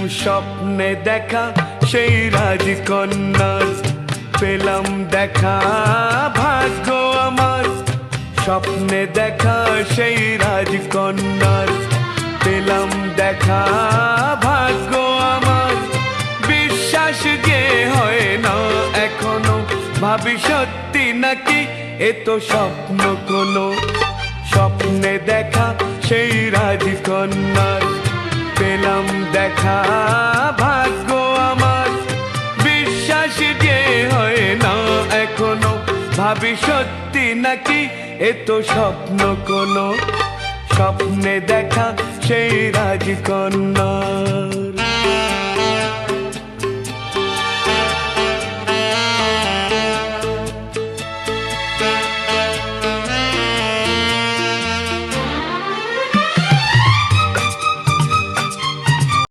স্বপ্নে দেখা সেই রাজকন্যার, পেলাম দেখা ভাগ্য আমার। স্বপ্নে দেখা সেই রাজকন্যার, পেলাম দেখা ভাগ্য আমার। বিশ্বাস যে হয় না এখনো, ভাবি সত্যি নাকি এ তো স্বপ্ন কোনো। স্বপ্নে দেখা সেই রাজকন্যার, পেলাম দেখা ভাগ্য আমার। বিশ্বাস যে হয় না এখনো, ভাবি সত্যি নাকি এ তো স্বপ্ন কোনো। স্বপ্নে দেখা সেই রাজকন্যা।